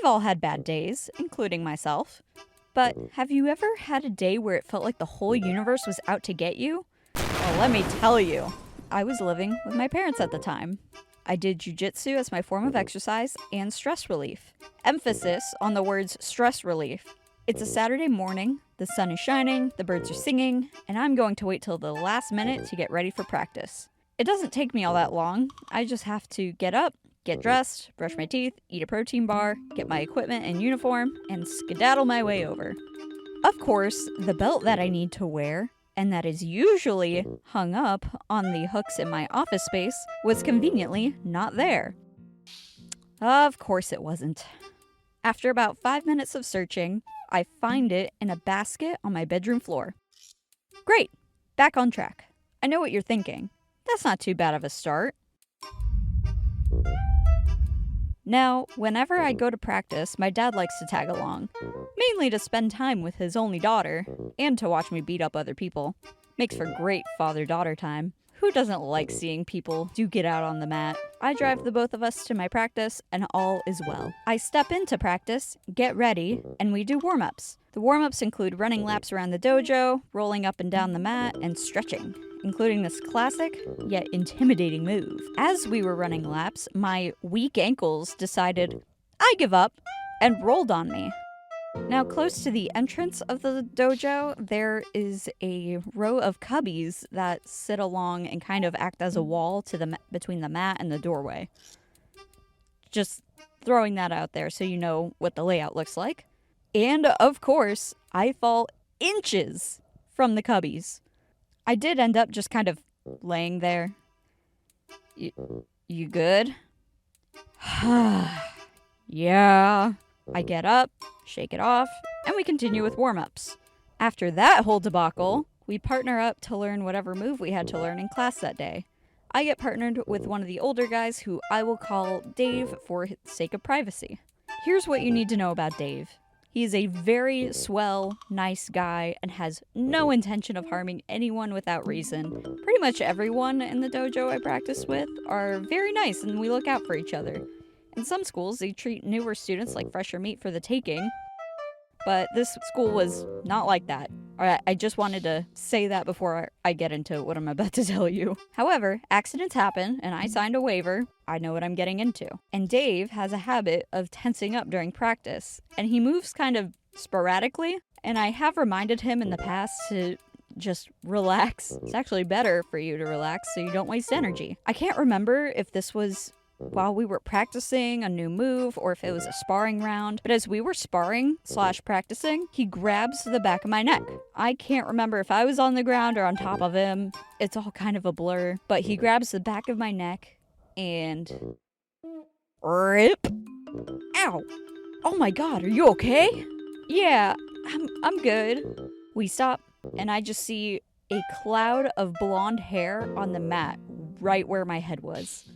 all had bad days, including myself. But have you ever had a day where it felt like the whole universe was out to get you? Well, let me tell you. I was living with my parents at the time. I did jujitsu as my form of exercise and stress relief. Emphasis on the words stress relief. It's a Saturday morning, the sun is shining, the birds are singing, and I'm going to wait till the last minute to get ready for practice. It doesn't take me all that long. I just have to get up, get dressed, brush my teeth, eat a protein bar, get my equipment and uniform, and skedaddle my way over. Of course, the belt that I need to wear, and that is usually hung up on the hooks in my office space, was conveniently not there. Of course it wasn't. After about 5 minutes of searching, I find it in a basket on my bedroom floor. Great, back on track. I know what you're thinking. That's not too bad of a start. Now, whenever I go to practice, my dad likes to tag along, mainly to spend time with his only daughter, and to watch me beat up other people. Makes for great father-daughter time. Who doesn't like seeing people duke it out on the mat? I drive the both of us to my practice, and all is well. I step into practice, get ready, and we do warm-ups. The warm-ups include running laps around the dojo, rolling up and down the mat, and stretching, including this classic, yet intimidating move. As we were running laps, my weak ankles decided, I give up, and rolled on me. Now, close to the entrance of the dojo, there is a row of cubbies that sit along and kind of act as a wall to between the mat and the doorway. Just throwing that out there so you know what the layout looks like. And, of course, I fall inches from the cubbies. I did end up just kind of laying there. You good? Yeah. I get up, shake it off, and we continue with warm-ups. After that whole debacle, we partner up to learn whatever move we had to learn in class that day. I get partnered with one of the older guys who I will call Dave for the sake of privacy. Here's what you need to know about Dave. He is a very swell, nice guy and has no intention of harming anyone without reason. Pretty much everyone in the dojo I practice with are very nice and we look out for each other. In some schools, they treat newer students like fresher meat for the taking, but this school was not like that. I just wanted to say that before I get into what I'm about to tell you. However, accidents happen, and I signed a waiver. I know what I'm getting into. And Dave has a habit of tensing up during practice, and he moves kind of sporadically, and I have reminded him in the past to just relax. It's actually better for you to relax so you don't waste energy. I can't remember if this was while we were practicing a new move or if it was a sparring round, but as we were sparring/practicing, he grabs the back of my neck. I can't remember if I was on the ground or on top of him. It's all kind of a blur, but he grabs the back of my neck and rip. Ow! Oh my god, are you okay? Yeah, I'm good. We stop, and I just see a cloud of blonde hair on the mat right where my head was.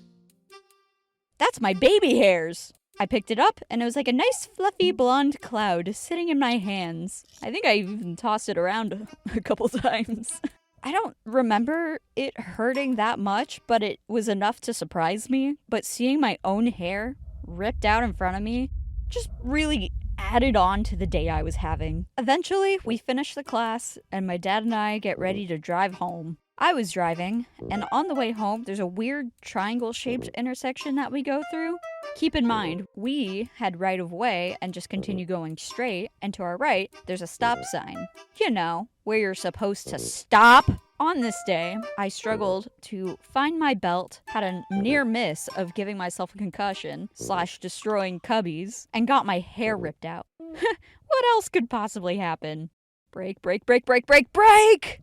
That's my baby hairs! I picked it up, and it was like a nice fluffy blonde cloud sitting in my hands. I think I even tossed it around a couple times. I don't remember it hurting that much, but it was enough to surprise me. But seeing my own hair ripped out in front of me just really added on to the day I was having. Eventually, we finish the class, and my dad and I get ready to drive home. I was driving, and on the way home, there's a weird triangle-shaped intersection that we go through. Keep in mind, we had right of way and just continue going straight, and to our right, there's a stop sign. You know, where you're supposed to stop. On this day, I struggled to find my belt, had a near miss of giving myself a concussion/destroying cubbies, and got my hair ripped out. What else could possibly happen? Brake, brake, brake, brake, brake, brake!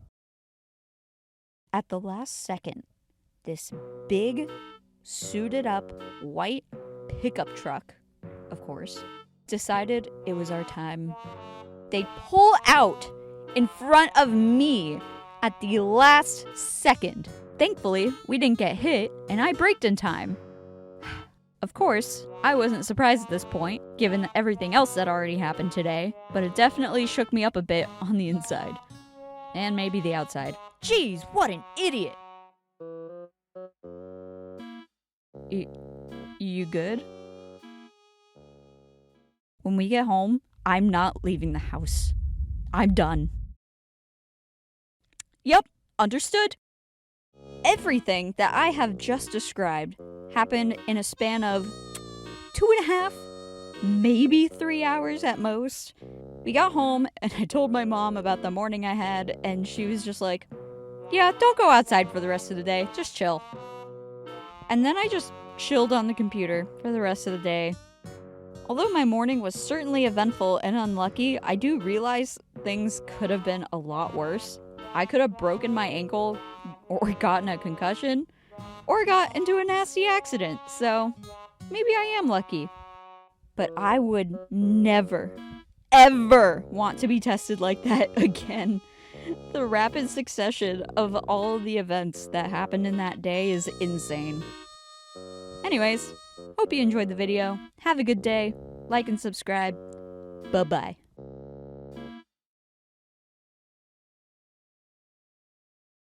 At the last second, this big, suited-up, white pickup truck, of course, decided it was our time. They pull out in front of me at the last second. Thankfully, we didn't get hit, and I braked in time. Of course, I wasn't surprised at this point, given everything else that already happened today, but it definitely shook me up a bit on the inside. And maybe the outside. Jeez, what an idiot! You good? When we get home, I'm not leaving the house. I'm done. Yep, understood. Everything that I have just described happened in a span of 2.5, maybe 3 hours at most. We got home and I told my mom about the morning I had, and she was just like, yeah, don't go outside for the rest of the day, just chill. And then I just chilled on the computer for the rest of the day. Although my morning was certainly eventful and unlucky, I do realize things could have been a lot worse. I could have broken my ankle, or gotten a concussion, or got into a nasty accident, so maybe I am lucky. But I would never, ever want to be tested like that again. The rapid succession of all of the events that happened in that day is insane. Anyways, hope you enjoyed the video. Have a good day. Like and subscribe. Bye-bye.